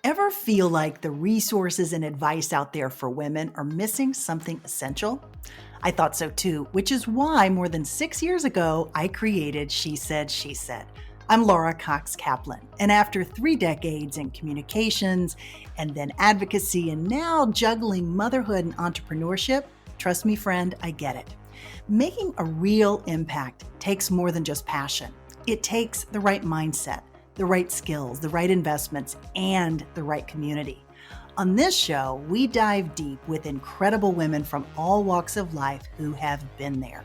Ever feel like the resources and advice out there for women are missing something essential? I thought so too, which is why more than 6 years ago, I created She Said, She Said. I'm Laura Cox Kaplan, and after 3 decades in communications and then advocacy and now juggling motherhood and entrepreneurship, trust me, friend, I get it. Making a real impact takes more than just passion. It takes the right mindset, the right skills, the right investments, and the right community. On this show, we dive deep with incredible women from all walks of life who have been there.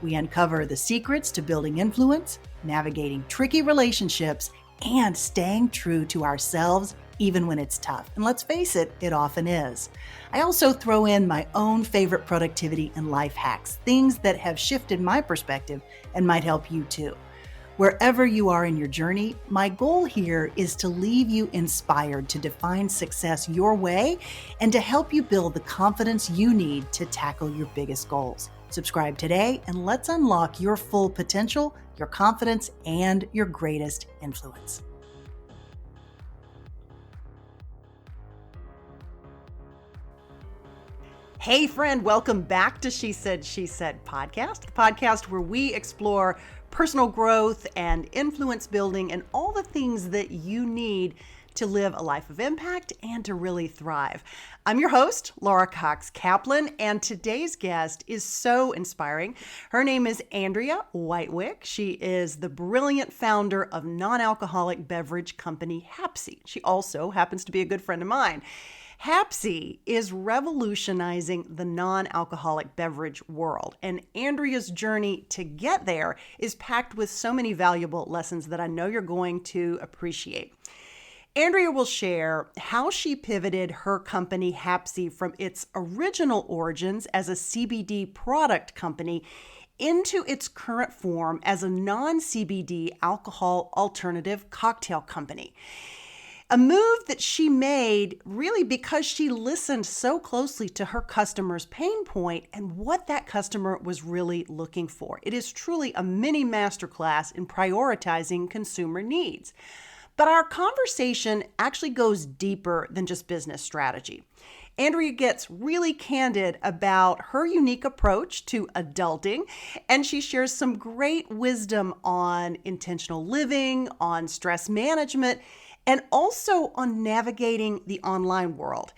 We uncover the secrets to building influence, navigating tricky relationships, and staying true to ourselves even when it's tough. And let's face it, it often is. I also throw in my own favorite productivity and life hacks, things that have shifted my perspective and might help you too. Wherever you are in your journey, my goal here is to leave you inspired to define success your way and to help you build the confidence you need to tackle your biggest goals. Subscribe today and let's unlock your full potential, your confidence, and your greatest influence. Hey friend, welcome back to She Said, She Said podcast, the podcast where we explore personal growth and influence building and all the things that you need to live a life of impact and to really thrive. I'm your host, Laura Cox Kaplan, and today's guest is so inspiring. Her name is Andrea Wightwick. She is the brilliant founder of non-alcoholic beverage company Hapsy. She also happens to be a good friend of mine. Hapsy is revolutionizing the non-alcoholic beverage world, and Andrea's journey to get there is packed with so many valuable lessons that I know you're going to appreciate. Andrea will share how she pivoted her company Hapsy from its original origins as a CBD product company into its current form as a non-CBD alcohol alternative cocktail company. A move that she made really because she listened so closely to her customer's pain point and what that customer was really looking for. It is truly a mini masterclass in prioritizing consumer needs. But our conversation actually goes deeper than just business strategy. Andrea gets really candid about her unique approach to adulting, and she shares some great wisdom on intentional living, on stress management, and also on navigating the online world.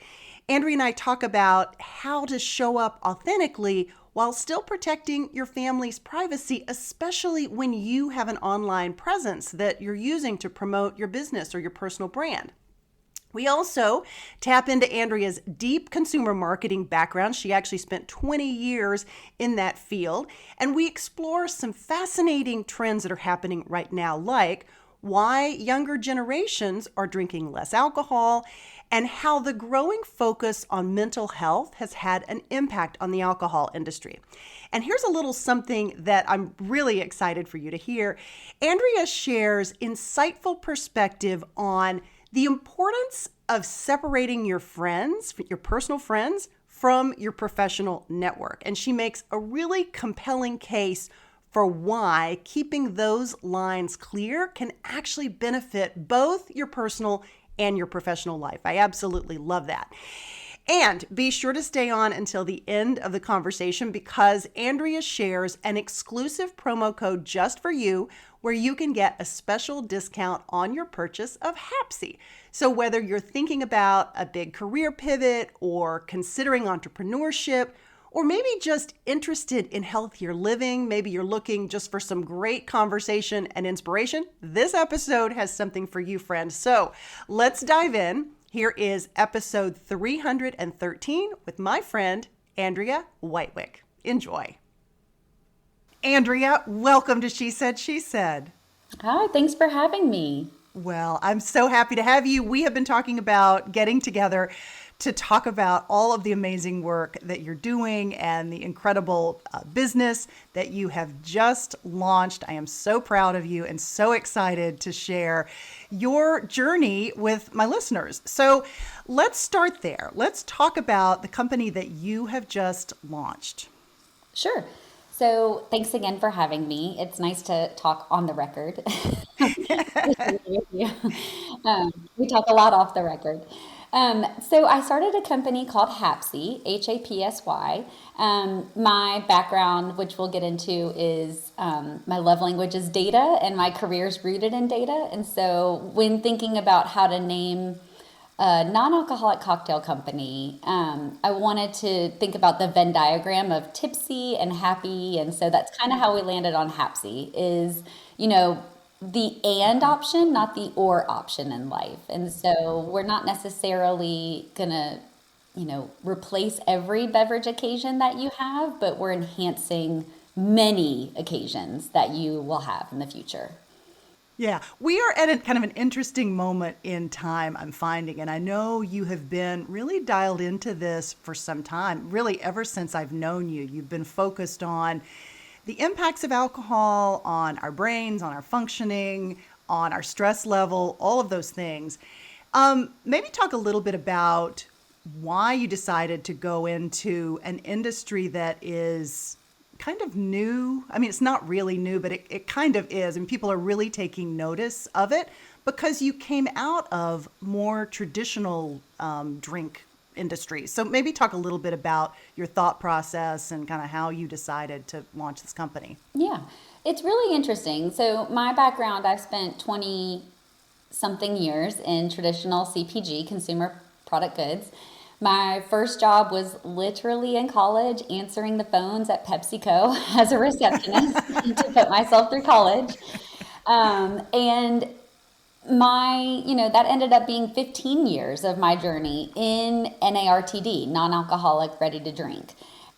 Andrea and I talk about how to show up authentically while still protecting your family's privacy, especially when you have an online presence that you're using to promote your business or your personal brand. We also tap into Andrea's deep consumer marketing background. She actually spent 20 years in that field, and we explore some fascinating trends that are happening right now, like why younger generations are drinking less alcohol, and how the growing focus on mental health has had an impact on the alcohol industry. And here's a little something that I'm really excited for you to hear. Andrea shares insightful perspective on the importance of separating your friends, your personal friends, from your professional network. And she makes a really compelling case for why keeping those lines clear can actually benefit both your personal and your professional life. I absolutely love that. And be sure to stay on until the end of the conversation because Andrea shares an exclusive promo code just for you where you can get a special discount on your purchase of Hapsy. So whether you're thinking about a big career pivot or considering entrepreneurship, or maybe just interested in healthier living, maybe you're looking just for some great conversation and inspiration, this episode has something for you, friend. So let's dive in. Here is episode 313 with my friend, Andrea Wightwick. Enjoy. Andrea, welcome to She Said, She Said. Hi, thanks for having me. Well, I'm so happy to have you. We have been talking about getting together to talk about all of the amazing work that you're doing and the incredible business that you have just launched. I am so proud of you and so excited to share your journey with my listeners. So let's start there. Let's talk about the company that you have just launched. Sure. So thanks again for having me. It's nice to talk on the record. With you. We talk a lot off the record. So I started a company called Hapsy, Hapsy. My background, which we'll get into, is my love language is data, and my career is rooted in data. And so when thinking about how to name a non-alcoholic cocktail company, I wanted to think about the Venn diagram of tipsy and happy, and so that's kind of how we landed on Hapsy. Is you know the and option, not the or option in life, and so we're not necessarily gonna replace every beverage occasion that you have, but we're enhancing many occasions that you will have in the future. Yeah, we are at a kind of an interesting moment in time, I'm finding. And I know you have been really dialed into this for some time, really, ever since I've known you. You've been focused on the impacts of alcohol on our brains, on our functioning, on our stress level, all of those things. Maybe talk a little bit about why you decided to go into an industry that is kind of new. I mean, it's not really new, but it kind of is. And people are really taking notice of it because you came out of more traditional drink industries. So maybe talk a little bit about your thought process and kind of how you decided to launch this company. Yeah, it's really interesting. So my background, I've spent 20 something years in traditional CPG, consumer product goods. My first job was literally in college answering the phones at PepsiCo as a receptionist to put myself through college. And that ended up being 15 years of my journey in NARTD, non-alcoholic ready to drink,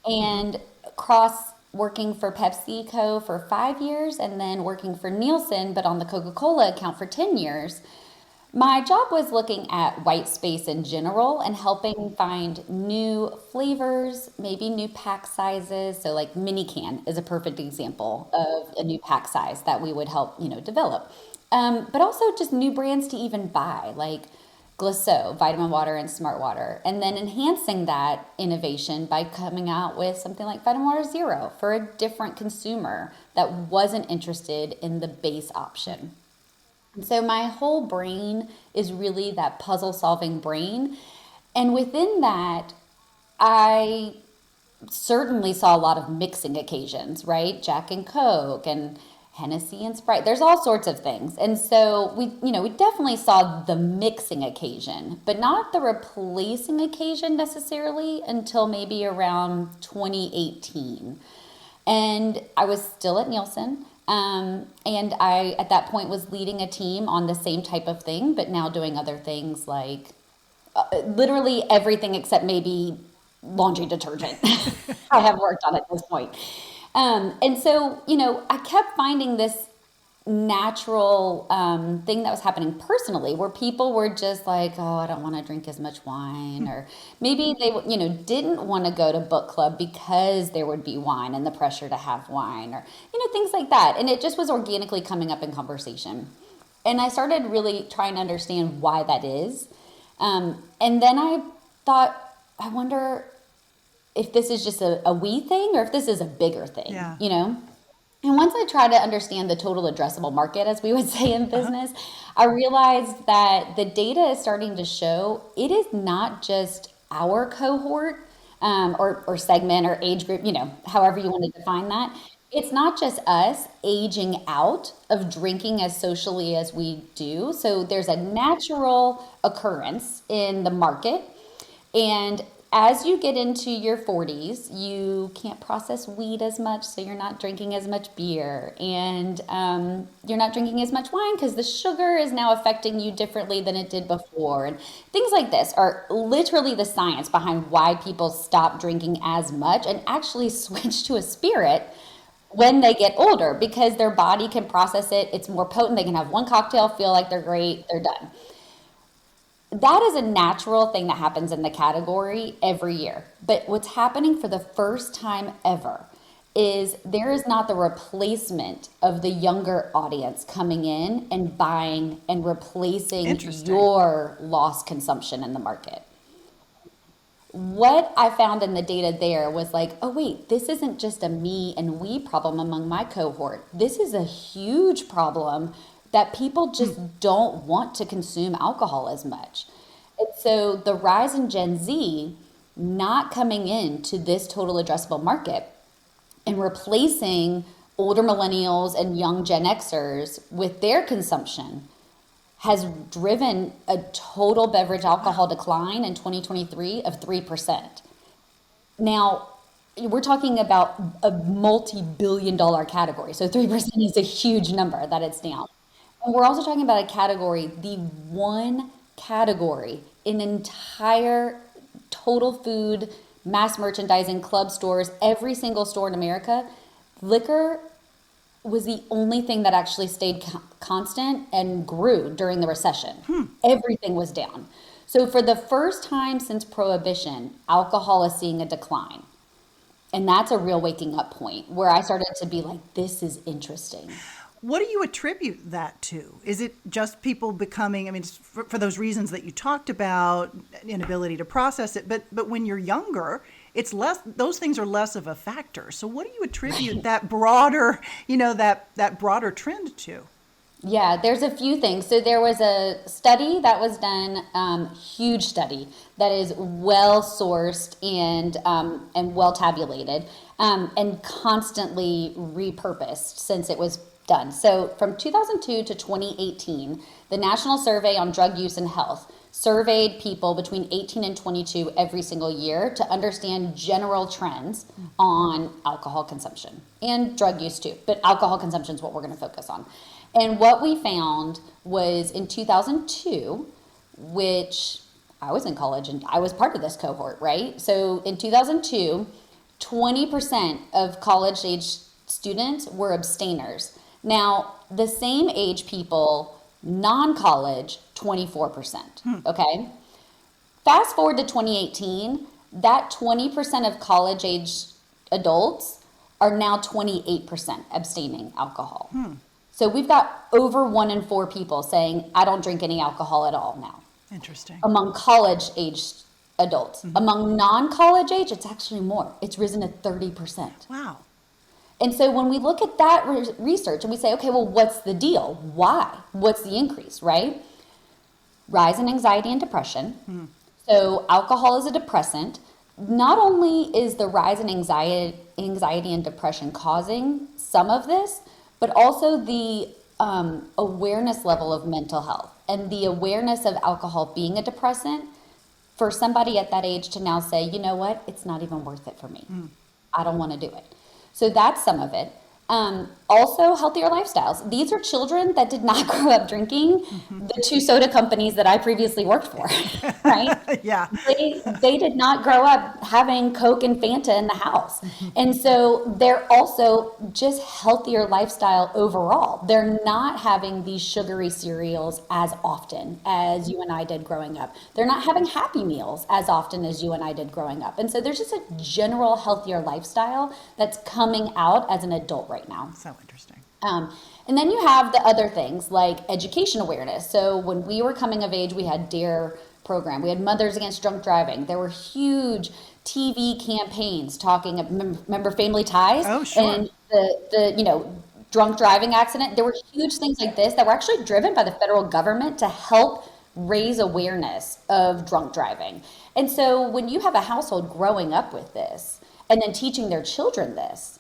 and cross working for PepsiCo for 5 years and then working for Nielsen, but on the Coca-Cola account for 10 years. My job was looking at white space in general and helping find new flavors, maybe new pack sizes. So like mini can is a perfect example of a new pack size that we would help, develop. But also just new brands to even buy, like Glaceau, Vitamin Water, and Smart Water. And then enhancing that innovation by coming out with something like Vitamin Water Zero for a different consumer that wasn't interested in the base option. And so my whole brain is really that puzzle solving brain. And within that, I certainly saw a lot of mixing occasions, right? Jack and Coke and Hennessy and Sprite. There's all sorts of things. And so we definitely saw the mixing occasion, but not the replacing occasion necessarily until maybe around 2018. And I was still at Nielsen. And I, at that point, was leading a team on the same type of thing, but now doing other things like literally everything except maybe laundry detergent. I have worked on at this point. And so, I kept finding this natural thing that was happening personally where people were just like, oh, I don't want to drink as much wine. Or maybe they, didn't want to go to book club because there would be wine and the pressure to have wine or, things like that. And it just was organically coming up in conversation. And I started really trying to understand why that is. And then I thought, I wonder if this is just a we thing or if this is a bigger thing, Yeah. And once I tried to understand the total addressable market, as we would say in business, I realized that the data is starting to show it is not just our cohort or segment or age group, however you want to define that. It's not just us aging out of drinking as socially as we do. So there's a natural occurrence in the market. And as you get into your 40s, you can't process weed as much, so you're not drinking as much beer, and you're not drinking as much wine because the sugar is now affecting you differently than it did before. And things like this are literally the science behind why people stop drinking as much and actually switch to a spirit when they get older because their body can process it. It's more potent. They can have one cocktail, feel like they're great, they're done. That is a natural thing that happens in the category every year. But what's happening for the first time ever is there is not the replacement of the younger audience coming in and buying and replacing Interesting. your lost consumption in the market. what I found in the data there was like, oh, wait, this isn't just a me and we problem among my cohort. This is a huge problem that people just don't want to consume alcohol as much. And so the rise in Gen Z not coming into this total addressable market and replacing older millennials and young Gen Xers with their consumption has driven a total beverage alcohol decline in 2023 of 3%. Now, we're talking about a multi-billion-dollar category. So 3% is a huge number that it's down. And we're also talking about a category, the one category in entire total food, mass merchandising, club stores, every single store in America, liquor was the only thing that actually stayed constant and grew during the recession. Everything was down. So for the first time since Prohibition, alcohol is seeing a decline. And that's a real waking up point where I started to be like, this is interesting. What do you attribute that to? Is it just people becoming, I mean, for those reasons that you talked about, inability to process it, but when you're younger, it's less, those things are less of a factor. So what do you attribute that broader, that broader trend to? Yeah, there's a few things. So there was a study that was done, huge study that is well sourced and well tabulated, and constantly repurposed since it was done. So from 2002 to 2018, the National Survey on Drug Use and Health surveyed people between 18 and 22 every single year to understand general trends on alcohol consumption and drug use too. But alcohol consumption is what we're going to focus on. And what we found was in 2002, which I was in college and I was part of this cohort, right? So in 2002, 20% of college age students were abstainers. Now, the same age people, non-college, 24%, okay? Fast forward to 2018, that 20% of college age adults are now 28% abstaining alcohol. So we've got over 1 in 4 people saying, I don't drink any alcohol at all now. Interesting. Among college age adults. Among non-college age, it's actually more. It's risen to 30%. Wow. And so when we look at that research and we say, okay, well, what's the deal? Why? What's the increase, right? Rise in anxiety and depression. So alcohol is a depressant. Not only is the rise in anxiety and depression causing some of this, but also the awareness level of mental health and the awareness of alcohol being a depressant for somebody at that age to now say, you know what, it's not even worth it for me. I don't want to do it. So that's some of it. Also, healthier lifestyles. These are children that did not grow up drinking the 2 soda companies that I previously worked for, right? Yeah. They did not grow up having Coke and Fanta in the house. And so they're also just healthier lifestyle overall. They're not having these sugary cereals as often as you and I did growing up. They're not having Happy Meals as often as you and I did growing up. And so there's just a general healthier lifestyle that's coming out as an adult right now. So interesting. And then you have the other things like education awareness. So when we were coming of age, we had DARE program. We had Mothers Against Drunk Driving. There were huge TV campaigns talking, remember Family Ties? Oh, sure. And the drunk driving accident. There were huge things like this that were actually driven by the federal government to help raise awareness of drunk driving. And so when you have a household growing up with this and then teaching their children this,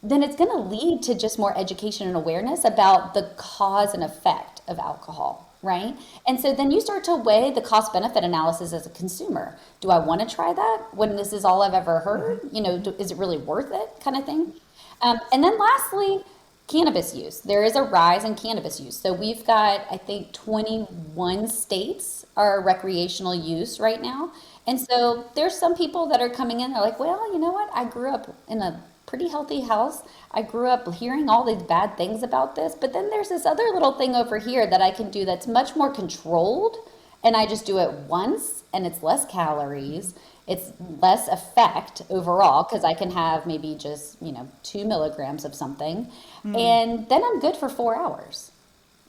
then it's going to lead to just more education and awareness about the cause and effect of alcohol, right? And so then you start to weigh the cost-benefit analysis as a consumer. Do I want to try that when this is all I've ever heard? Is it really worth it, kind of thing? And then lastly, cannabis use. There is a rise in cannabis use. So we've got, I think, 21 states are recreational use right now. And so there's some people that are coming in, they're like, well, you know what? I grew up in a pretty healthy house. I grew up hearing all these bad things about this, but then there's this other little thing over here that I can do that's much more controlled, and I just do it once, and it's less calories, it's less effect overall, because I can have maybe just 2 milligrams of something, and then I'm good for 4 hours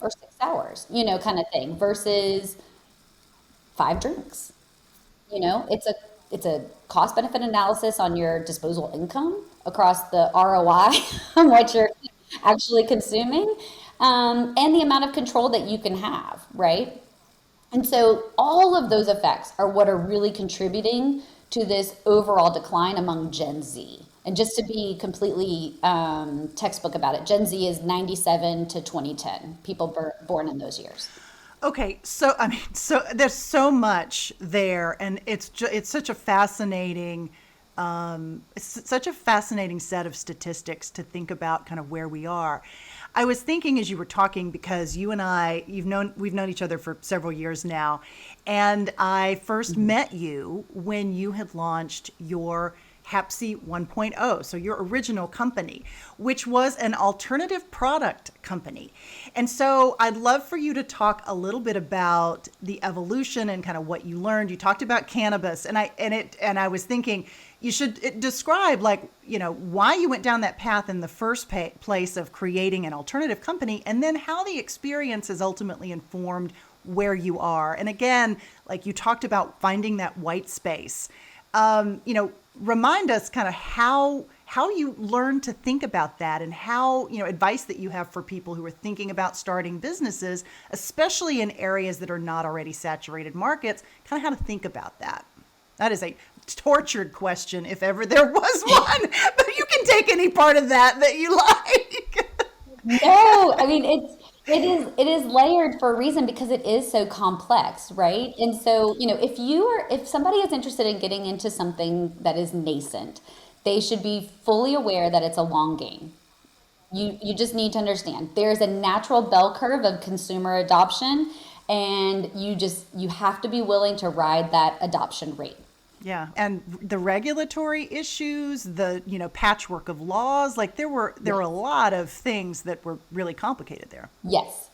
or 6 hours, kind of thing, versus 5 drinks. it's a cost benefit analysis on your disposable income across the ROI on what you're actually consuming, and the amount of control that you can have, right? And so all of those effects are what are really contributing to this overall decline among Gen Z. And just to be completely textbook about it, Gen Z is 97 to 2010, people born in those years. Okay, so I mean, so there's so much there, and it's such a fascinating, it's such a fascinating set of statistics to think about, kind of where we are. I was thinking as you were talking, because you and I, we've known each other for several years now, and I first met you when you had launched your Hapsy 1.0, so your original company, which was an alternative product company. And so I'd love for you to talk a little bit about the evolution and kind of what you learned. You talked about cannabis, and I was thinking you should describe, like, why you went down that path in the first place of creating an alternative company, and then how the experience has ultimately informed where you are. And again, like you talked about finding that white space. Remind us kind of how you learned to think about that, and how, advice that you have for people who are thinking about starting businesses, especially in areas that are not already saturated markets, kind of how to think about that. That is a tortured question, if ever there was one, but you can take any part of that you like. No, I mean, it is layered for a reason, because it is so complex, right? And so, if somebody is interested in getting into something that is nascent, they should be fully aware that it's a long game. You just need to understand there's a natural bell curve of consumer adoption, and you have to be willing to ride that adoption rate. Yeah, and the regulatory issues, the patchwork of laws, like there were a lot of things that were really complicated there. Yes.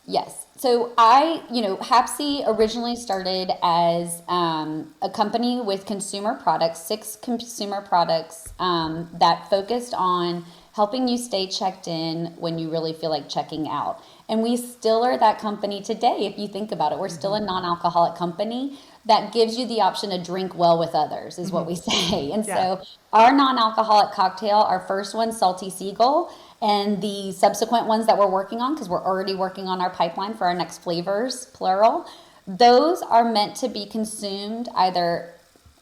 So Hapsy originally started as a company with consumer products, 6 consumer products that focused on helping you stay checked in when you really feel like checking out. And we still are that company today. If you think about it, we're still a non-alcoholic company that gives you the option to drink well with others, is what we say. And so our non-alcoholic cocktail, our first one, Salty Seagull, and the subsequent ones that we're working on, because we're already working on our pipeline for our next flavors, plural, those are meant to be consumed either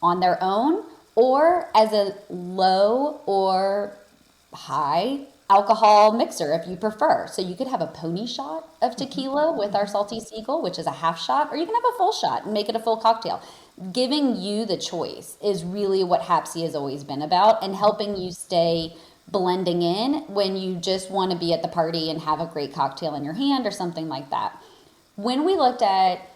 on their own or as a low or high alcohol mixer, if you prefer. So you could have a pony shot of tequila with our Salty Seagull, which is a half shot, or you can have a full shot and make it a full cocktail. Giving you the choice is really what Hapsy has always been about, and helping you stay blending in when you just want to be at the party and have a great cocktail in your hand or something like that. When we looked at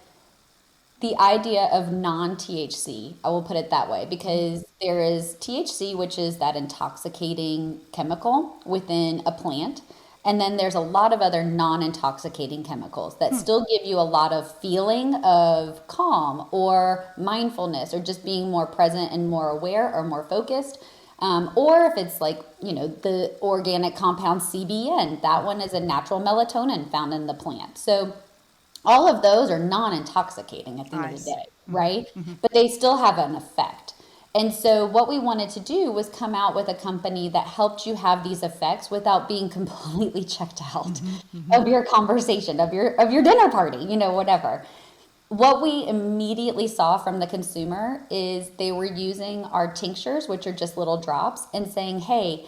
the idea of non-THC, I will put it that way, because there is THC, which is that intoxicating chemical within a plant. And then there's a lot of other non-intoxicating chemicals that still give you a lot of feeling of calm or mindfulness, or just being more present and more aware or more focused. Or if it's like, the organic compound CBN, that one is a natural melatonin found in the plant. So all of those are non-intoxicating at the end of the day, right? But they still have an effect. And so what we wanted to do was come out with a company that helped you have these effects without being completely checked out of your conversation, of your dinner party, whatever. What we immediately saw from the consumer is they were using our tinctures, which are just little drops, and saying, hey,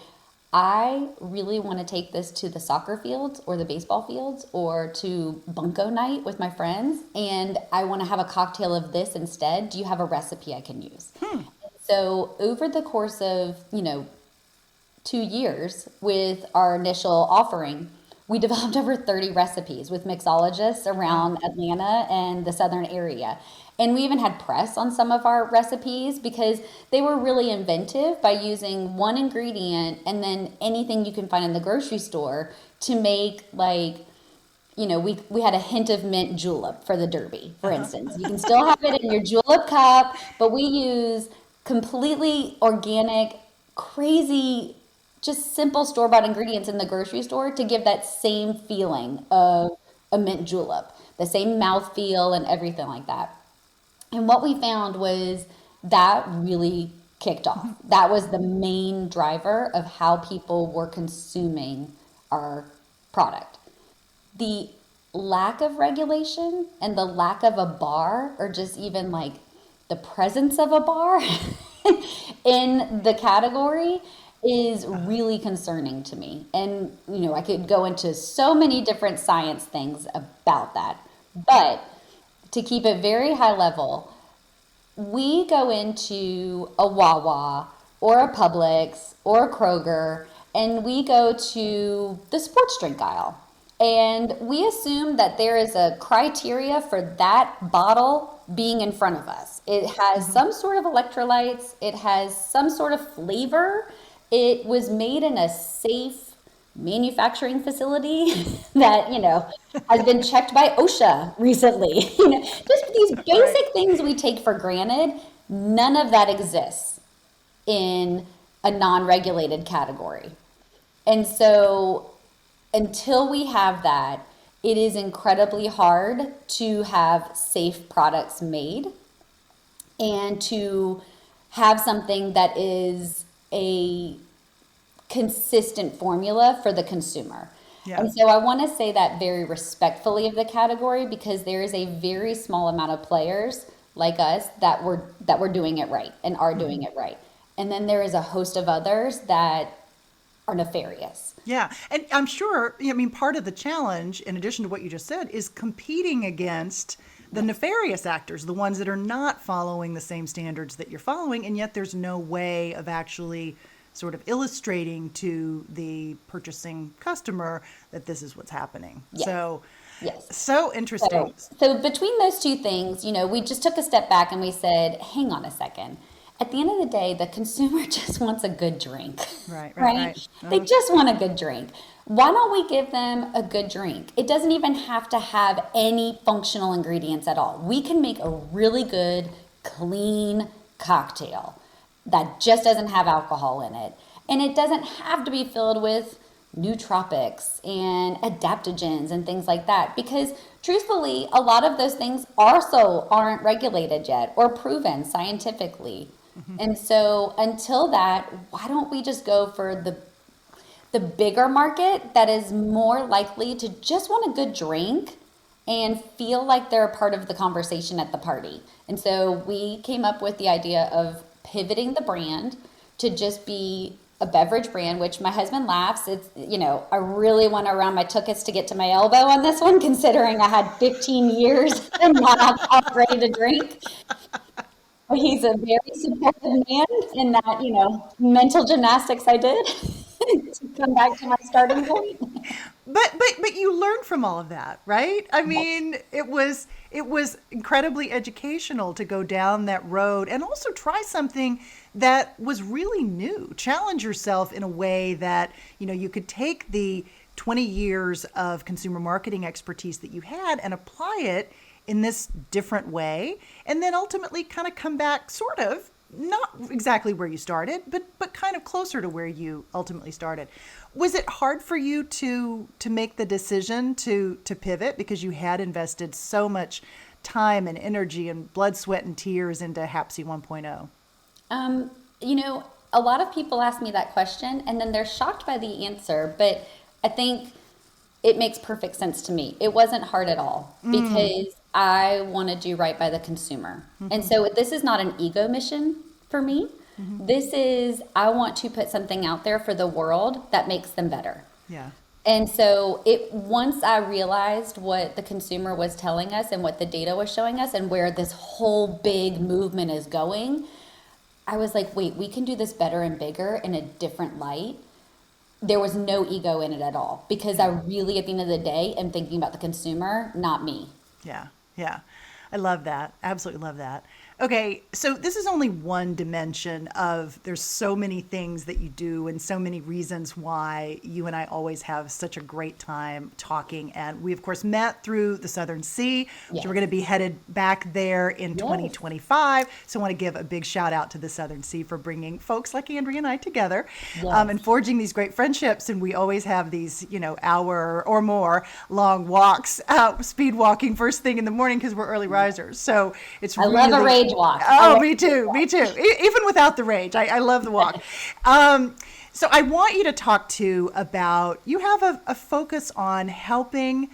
I really want to take this to the soccer fields or the baseball fields or to bunko night with my friends, and I want to have a cocktail of this instead. Do you have a recipe I can use? So over the course of, 2 years with our initial offering, we developed over 30 recipes with mixologists around Atlanta and the southern area. And we even had press on some of our recipes, because they were really inventive by using one ingredient and then anything you can find in the grocery store to make, like, we had a hint of mint julep for the Derby, for instance. You can still have it in your julep cup, but we use completely organic, crazy, just simple store-bought ingredients in the grocery store to give that same feeling of a mint julep, the same mouthfeel and everything like that. And what we found was that really kicked off. That was the main driver of how people were consuming our product. The lack of regulation and the lack of a bar, or just even like the presence of a bar in the category, is really concerning to me. And, I could go into so many different science things about that. But to keep it very high level, we go into a Wawa or a Publix or a Kroger, and we go to the sports drink aisle. And we assume that there is a criteria for that bottle being in front of us. It has some sort of electrolytes. It has some sort of flavor. It was made in a safe manufacturing facility that, has been checked by OSHA recently. Just these basic things we take for granted. None of that exists in a non-regulated category. And so until we have that, it is incredibly hard to have safe products made and to have something that is a consistent formula for the consumer. Yeah. And so I want to say that very respectfully of the category, because there is a very small amount of players like us that were doing it right and are doing it right. And then there is a host of others that are nefarious. Yeah. And I'm sure, part of the challenge, in addition to what you just said, is competing against the nefarious actors, the ones that are not following the same standards that you're following, and yet there's no way of actually sort of illustrating to the purchasing customer that this is what's happening. Yes. So interesting. So between those two things, we just took a step back and we said, hang on a second. At the end of the day, the consumer just wants a good drink. Right. They just want a good drink. Why don't we give them a good drink? It doesn't even have to have any functional ingredients at all. We can make a really good, clean cocktail that just doesn't have alcohol in it. And it doesn't have to be filled with nootropics and adaptogens and things like that, because truthfully, a lot of those things also aren't regulated yet or proven scientifically. And so until that, why don't we just go for the bigger market that is more likely to just want a good drink and feel like they're a part of the conversation at the party? And so we came up with the idea of pivoting the brand to just be a beverage brand, which my husband laughs. It's, I really went around my tuchus to get to my elbow on this one, considering I had 15 years and not alcohol ready to drink. He's a very supportive man in that, mental gymnastics I did to come back to my starting point. But you learned from all of that, right? I mean, it was incredibly educational to go down that road and also try something that was really new. Challenge yourself in a way that, you could take the 20 years of consumer marketing expertise that you had and apply it in this different way, and then ultimately kind of come back sort of, not exactly where you started, but kind of closer to where you ultimately started. Was it hard for you to make the decision to pivot, because you had invested so much time and energy and blood, sweat, and tears into Hapsy 1.0? A lot of people ask me that question and then they're shocked by the answer, but I think it makes perfect sense to me. It wasn't hard at all because I want to do right by the consumer. And so this is not an ego mission for me. This is, I want to put something out there for the world that makes them better. Yeah. And so once I realized what the consumer was telling us and what the data was showing us and where this whole big movement is going, I was like, wait, we can do this better and bigger in a different light. There was no ego in it at all, because I really, at the end of the day, am thinking about the consumer, not me. Yeah. I love that. Absolutely love that. Okay, so this is only one dimension of, there's so many things that you do and so many reasons why you and I always have such a great time talking. And we, of course, met through the Southern Sea. Yes. So we're going to be headed back there in 2025. So I want to give a big shout out to the Southern Sea for bringing folks like Andrea and I together and forging these great friendships. And we always have these, hour or more long walks, speed walking first thing in the morning, because we're early risers. So it's I love a raid rage walk. Oh, me too. Even without the rage, I love the walk. So I want you to talk about, you have a focus on helping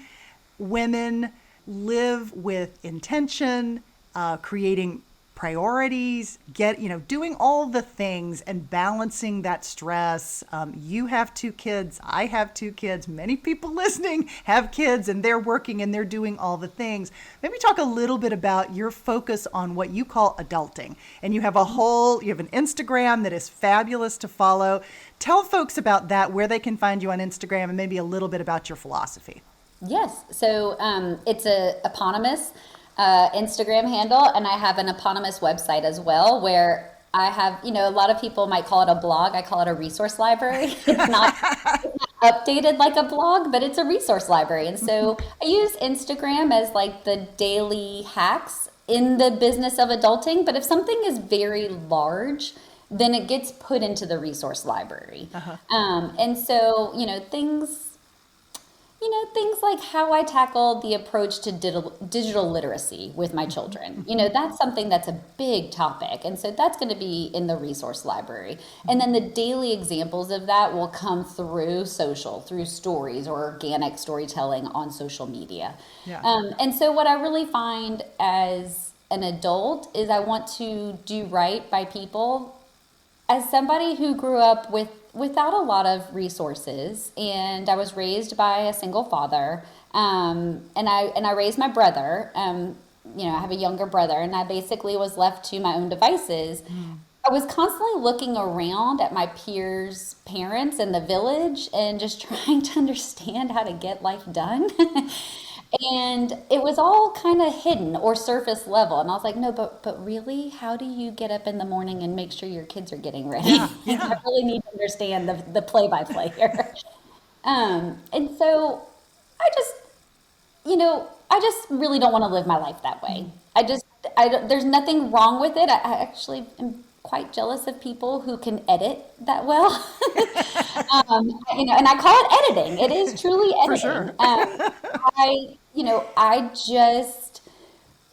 women live with intention, creating priorities, doing all the things and balancing that stress. You have 2 kids. I have 2 kids. Many people listening have kids and they're working and they're doing all the things. Maybe talk a little bit about your focus on what you call adulting. And you have an Instagram that is fabulous to follow. Tell folks about that, where they can find you on Instagram, and maybe a little bit about your philosophy. Yes. So it's a eponymous Instagram handle, and I have an eponymous website as well, where I have, a lot of people might call it a blog. I call it a resource library. It's not updated like a blog, but it's a resource library. And so I use Instagram as like the daily hacks in the business of adulting. But if something is very large, then it gets put into the resource library. And so, things like how I tackled the approach to digital literacy with my children. That's something that's a big topic. And so that's going to be in the resource library. And then the daily examples of that will come through through stories or organic storytelling on social media. Yeah. And so what I really find as an adult is I want to do right by people. As somebody who grew up without a lot of resources, and I was raised by a single father, and I raised my brother. I have a younger brother, and I basically was left to my own devices. I was constantly looking around at my peers' parents in the village and just trying to understand how to get life done. And it was all kind of hidden or surface level. And I was like, no, but really, how do you get up in the morning and make sure your kids are getting ready? Yeah. I really need to understand the play-by-play here. And so I just really don't want to live my life that way. There's nothing wrong with it. I actually am quite jealous of people who can edit that well. And I call it editing. It is truly editing. For sure. I just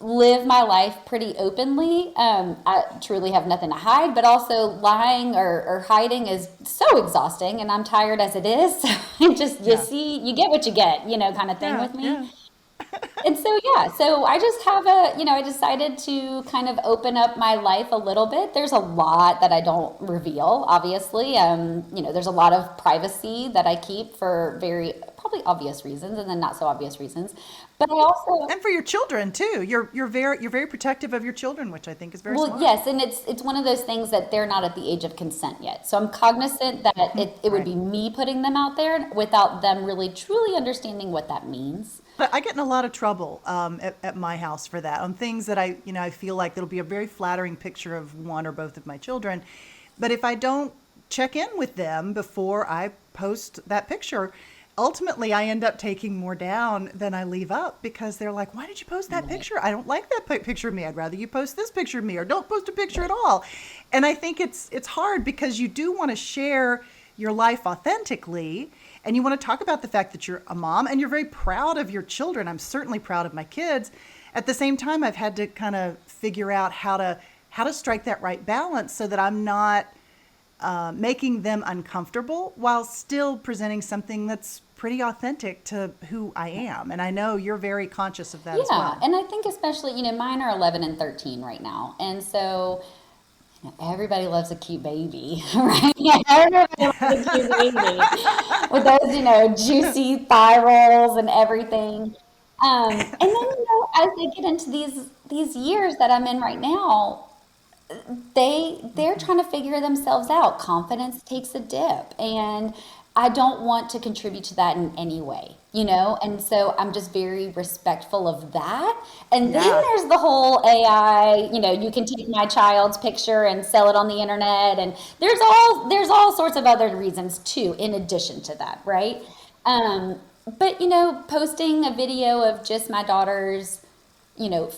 live my life pretty openly. I truly have nothing to hide, but also lying or hiding is so exhausting, and I'm tired as it is. So you get what you get, kind of thing with me. Yeah. And so I just have I decided to kind of open up my life a little bit. There's a lot that I don't reveal, obviously. There's a lot of privacy that I keep for very probably obvious reasons, and then not so obvious reasons. But I also, and for your children too. You're very protective of your children, which I think is very smart. Yes, and it's one of those things that they're not at the age of consent yet. So I'm cognizant that it would be me putting them out there without them really truly understanding what that means. But I get in a lot of trouble at my house for that, on things that I feel like it'll be a very flattering picture of one or both of my children. But if I don't check in with them before I post that picture, ultimately I end up taking more down than I leave up, because they're like, why did you post that picture? I don't like that picture of me. I'd rather you post this picture of me, or don't post a picture at all. And I think it's hard, because you do want to share your life authentically, and you want to talk about the fact that you're a mom and you're very proud of your children. I'm certainly proud of my kids. At the same time, I've had to kind of figure out how to strike that right balance so that I'm not making them uncomfortable while still presenting something that's pretty authentic to who I am. And I know you're very conscious of that as well. Yeah, and I think especially, mine are 11 and 13 right now. And so everybody loves a cute baby, right? Everybody loves a cute baby with those, juicy thigh rolls and everything. And then, as they get into these years that I'm in right now, they're trying to figure themselves out. Confidence takes a dip, and I don't want to contribute to that in any way, and so I'm just very respectful of that. And then there's the whole AI, you can take my child's picture and sell it on the internet, and there's all sorts of other reasons too, in addition to that, right? But posting a video of just my daughter's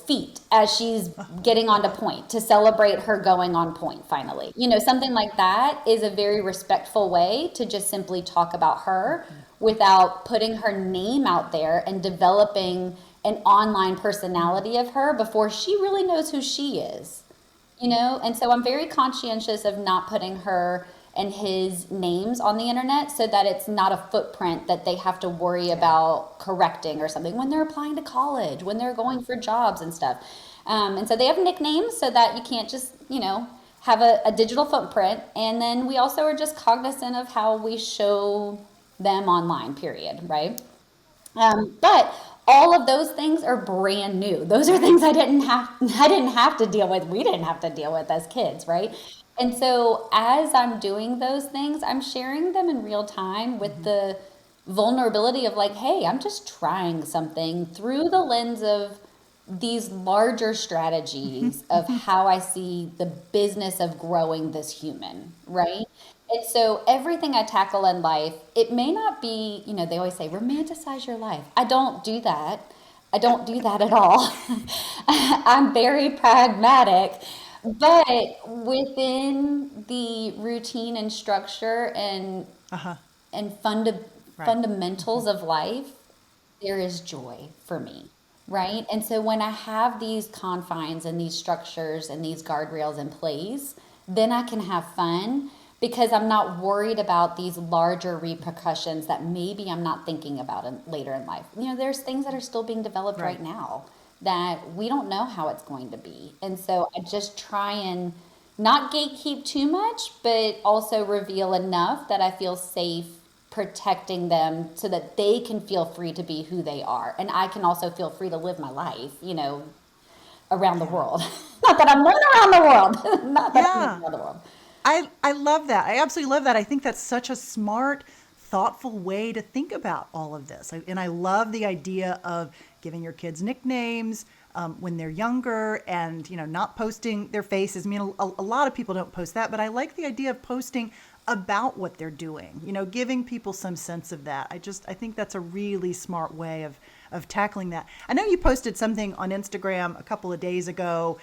feet as she's getting onto point to celebrate her going on point finally. Something like that is a very respectful way to just simply talk about her without putting her name out there and developing an online personality of her before she really knows who she is, you know? And so I'm very conscientious of not putting her and his names on the internet so that it's not a footprint that they have to worry about correcting or something when they're applying to college, when they're going for jobs and stuff. And so they have nicknames so that you can't just, you know, have a digital footprint. And then we also are just cognizant of how we show them online, period, right? But all of those things are brand new. Those are things I didn't have to deal with. We didn't have to deal with as kids, right? And so as I'm doing those things, I'm sharing them in real time with the vulnerability of like, hey, I'm just trying something through the lens of these larger strategies of how I see the business of growing this human, right? And so everything I tackle in life, it may not be, you know, they always say romanticize your life. I don't do that. I don't do that at all. I'm very pragmatic, but within the routine and structure and fundamentals of life, there is joy for me, right? And so when I have these confines and these structures and these guardrails in place, then I can have fun because I'm not worried about these larger repercussions that maybe I'm not thinking about later in life. You know, there's things that are still being developed right now that we don't know how it's going to be. And so I just try and not gatekeep too much, but also reveal enough that I feel safe protecting them so that they can feel free to be who they are. And I can also feel free to live my life, you know, around the world. Not that I'm living around the world. Not that I'm living around the world. I love that. I absolutely love that. I think that's such a smart, thoughtful way to think about all of this. And I love the idea of giving your kids nicknames when they're younger and, you know, not posting their faces. I mean, a lot of people don't post that, but I like the idea of posting about what they're doing, you know, giving people some sense of that. I think that's a really smart way of tackling that. I know you posted something on Instagram a couple of days ago.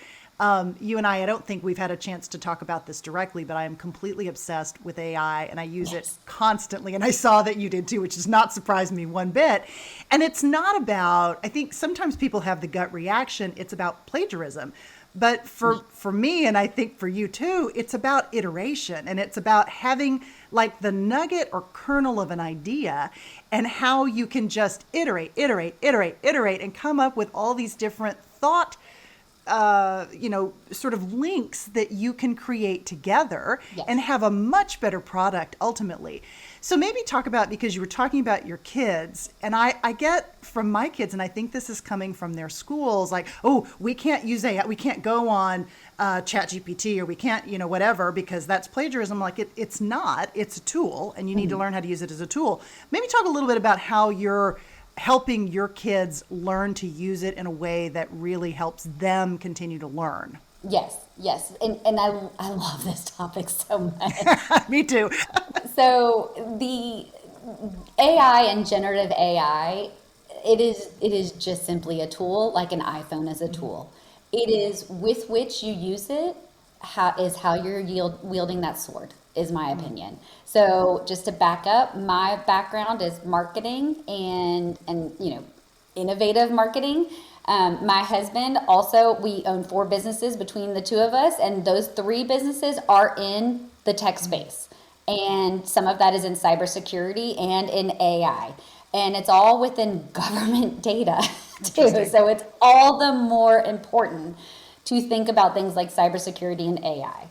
You and I don't think we've had a chance to talk about this directly, but I am completely obsessed with AI and I use it constantly. And I saw that you did too, which does not surprise me one bit. And it's not about, I think sometimes people have the gut reaction, it's about plagiarism. But for me, and I think for you too, it's about iteration and it's about having like the nugget or kernel of an idea and how you can just iterate and come up with all these different thought sort of links that you can create together and have a much better product ultimately. So maybe talk about, because you were talking about your kids, and I get from my kids, and I think this is coming from their schools, like, oh, we can't use AI, we can't go on ChatGPT, or we can't, you know, whatever, because that's plagiarism. Like it's not, it's a tool, and you need to learn how to use it as a tool. Maybe talk a little bit about how you're helping your kids learn to use it in a way that really helps them continue to learn. Yes. And I love this topic so much. Me too. So the AI and generative AI, it is just simply a tool, like an iPhone is a tool. It is with which you use it, how you're wielding that sword, is my opinion. So just to back up, my background is marketing and you know, innovative marketing. My husband also, we own 4 businesses between the two of us, and those 3 businesses are in the tech space. And some of that is in cybersecurity and in AI. And it's all within government data too. So it's all the more important to think about things like cybersecurity and AI.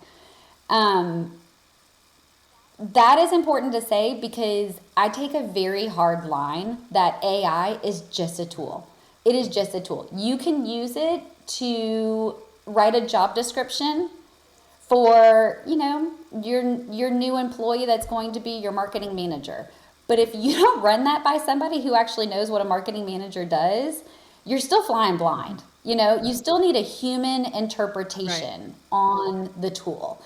That is important to say because I take a very hard line that AI is just a tool. It is just a tool. You can use it to write a job description for, you know, your new employee that's going to be your marketing manager. But if you don't run that by somebody who actually knows what a marketing manager does, you're still flying blind. You know, you still need a human interpretation on the tool.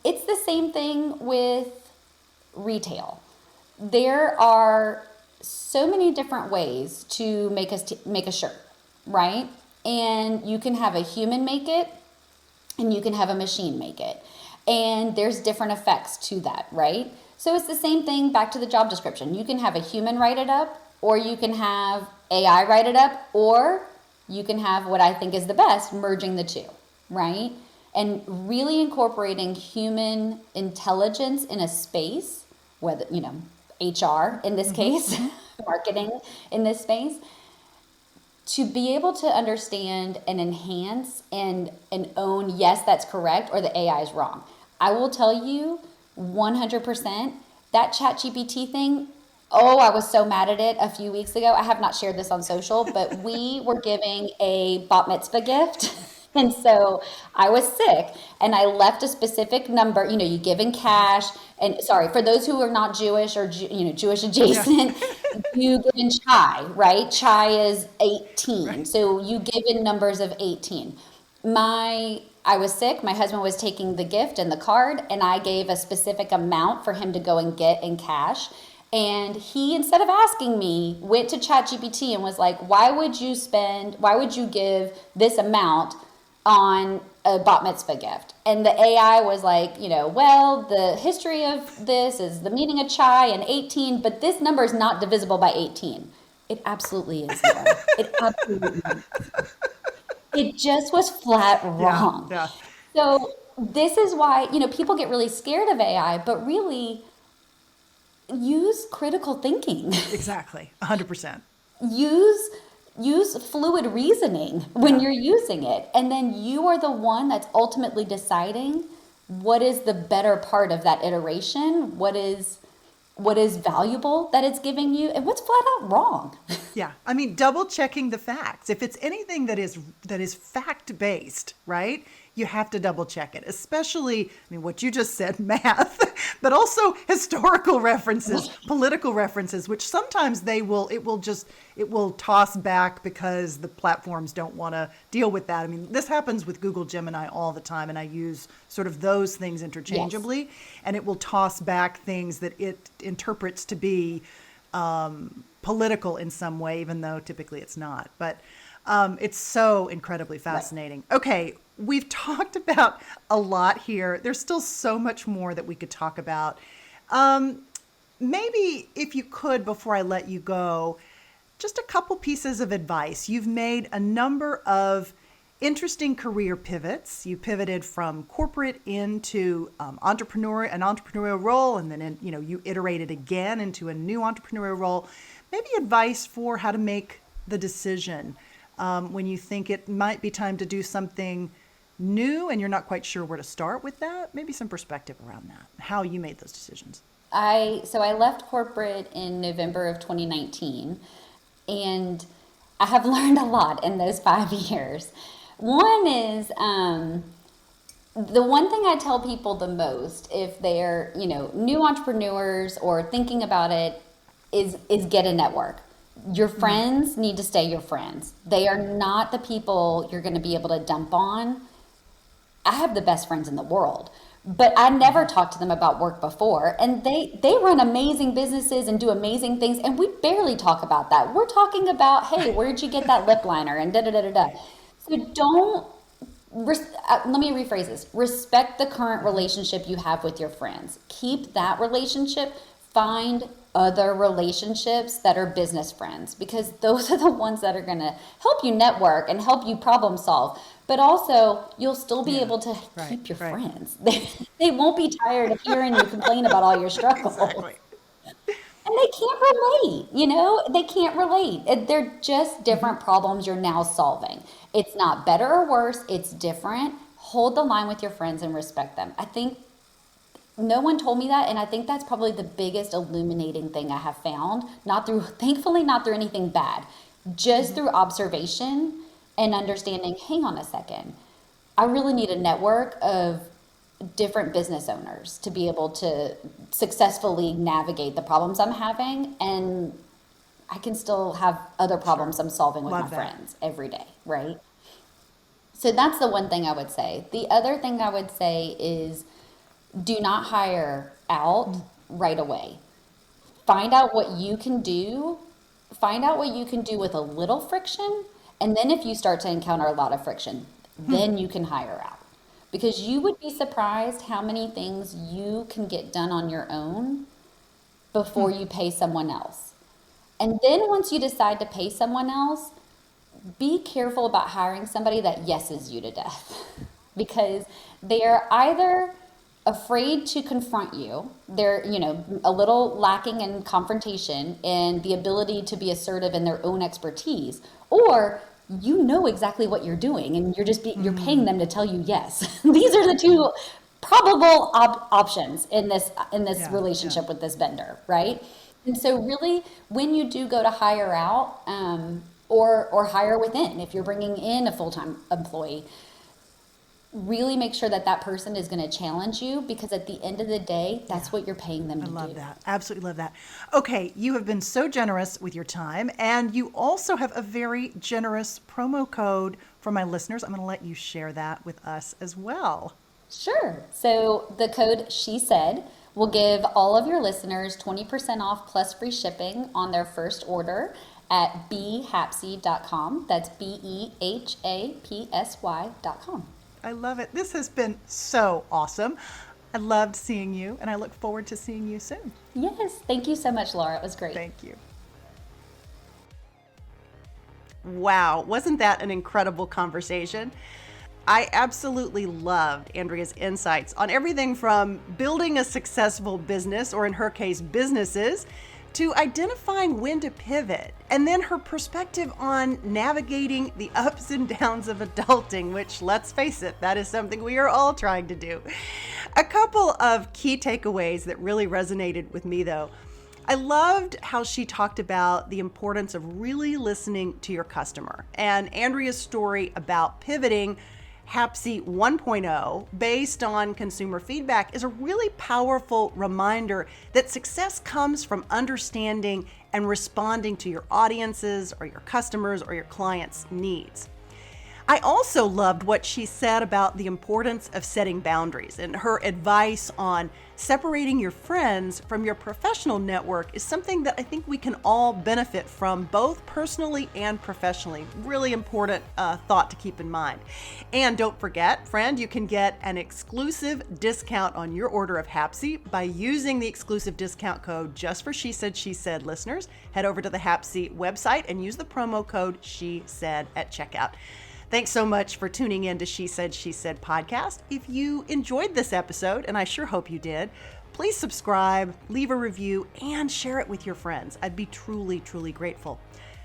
It's the same thing with retail. There are so many different ways to make a shirt, right? And you can have a human make it, and you can have a machine make it. And there's different effects to that, right? So it's the same thing back to the job description. You can have a human write it up, or you can have AI write it up, or you can have what I think is the best, merging the two, right? And really incorporating human intelligence in a space, whether, HR in this case, marketing in this space, to be able to understand and enhance and own, yes, that's correct, or the AI is wrong. I will tell you 100% that ChatGPT thing. Oh, I was so mad at it a few weeks ago. I have not shared this on social, but we were giving a bat mitzvah gift. And so I was sick and I left a specific number, you give in cash. And sorry, for those who are not Jewish or, Jewish adjacent, you give in chai, right? Chai is 18. Right. So you give in numbers of 18. I was sick. My husband was taking the gift and the card, and I gave a specific amount for him to go and get in cash. And he, instead of asking me, went to ChatGPT and was like, why would you give this amount on a bat mitzvah gift? And the AI was like, well, the history of this is the meaning of chai and 18, but this number is not divisible by 18. It absolutely is. It absolutely is. It just was flat wrong. Yeah. So this is why, people get really scared of AI, but really use critical thinking. Exactly. 100%. Use fluid reasoning when you're using it. And then you are the one that's ultimately deciding what is the better part of that iteration, what is valuable that it's giving you, and what's flat out wrong. Yeah. I mean, double checking the facts. If it's anything that is fact-based, right? You have to double check it, especially, what you just said, math, but also historical references, political references, which sometimes it will toss back because the platforms don't want to deal with that. This happens with Google Gemini all the time, and I use sort of those things interchangeably, yes. And it will toss back things that it interprets to be political in some way, even though typically it's not. But it's so incredibly fascinating. Right. Okay. We've talked about a lot here. There's still so much more that we could talk about. Maybe if you could, before I let you go, just a couple pieces of advice. You've made a number of interesting career pivots. You pivoted from corporate into an entrepreneurial role, and then you iterated again into a new entrepreneurial role. Maybe advice for how to make the decision when you think it might be time to do something new and you're not quite sure where to start with that. Maybe some perspective around that, how you made those decisions. I left corporate in November of 2019, and I have learned a lot in those 5 years. One is the one thing I tell people the most, if they're new entrepreneurs or thinking about it, is get a network. Your friends need to stay your friends. They are not the people you're going to be able to dump on. I have the best friends in the world, but I never talked to them about work before, and they run amazing businesses and do amazing things, and we barely talk about that. We're talking about, hey, where'd you get that lip liner, and da-da-da-da-da. So let me rephrase this. Respect the current relationship you have with your friends. Keep that relationship. Find other relationships that are business friends, because those are the ones that are going to help you network and help you problem solve. But also, you'll still be able to keep your friends. They won't be tired of hearing you complain about all your struggles. Exactly. And they can't relate, They can't relate. They're just different problems you're now solving. It's not better or worse. It's different. Hold the line with your friends and respect them. I think no one told me that, and I think that's probably the biggest illuminating thing I have found. Thankfully not through anything bad, just through observation and understanding, hang on a second, I really need a network of different business owners to be able to successfully navigate the problems I'm having, and I can still have other problems I'm solving with my friends every day, right? So that's the one thing I would say. The other thing I would say is do not hire out right away. Find out what you can do. Find out what you can do with a little friction. And then if you start to encounter a lot of friction, then you can hire out. Because you would be surprised how many things you can get done on your own before you pay someone else. And then once you decide to pay someone else, be careful about hiring somebody that yeses you to death because they are either afraid to confront you. They're, a little lacking in confrontation and the ability to be assertive in their own expertise, or you know exactly what you're doing and you're paying them to tell you yes. These are the two probable options in this relationship with this vendor, right? And so really when you do go to hire out, or hire within, if you're bringing in a full-time employee, really make sure that person is going to challenge you, because at the end of the day, that's what you're paying them to do. I love that. Absolutely love that. Okay, you have been so generous with your time, and you also have a very generous promo code for my listeners. I'm going to let you share that with us as well. Sure. So the code She Said will give all of your listeners 20% off plus free shipping on their first order at behapsy.com. That's BEHAPSY.com. I love it. This has been so awesome. I loved seeing you, and I look forward to seeing you soon. Yes. Thank you so much, Laura. It was great. Thank you. Wow. Wasn't that an incredible conversation? I absolutely loved Andrea's insights on everything from building a successful business, or in her case, businesses, to identifying when to pivot, and then her perspective on navigating the ups and downs of adulting, which, let's face it, that is something we are all trying to do. A couple of key takeaways that really resonated with me, though. I loved how she talked about the importance of really listening to your customer, and Andrea's story about pivoting Hapsy 1.0 based on consumer feedback is a really powerful reminder that success comes from understanding and responding to your audiences or your customers or your clients' needs. I also loved what she said about the importance of setting boundaries, and her advice on separating your friends from your professional network is something that I think we can all benefit from, both personally and professionally. Really important thought to keep in mind. And don't forget, friend, you can get an exclusive discount on your order of Hapsy by using the exclusive discount code just for She Said listeners. Head over to the Hapsy website and use the promo code She Said at checkout. Thanks so much for tuning in to She Said podcast. If you enjoyed this episode, and I sure hope you did, please subscribe, leave a review, and share it with your friends. I'd be truly, truly grateful.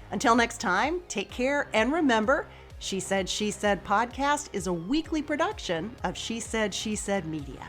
Until next time, take care, and remember, She Said podcast is a weekly production of She Said Media.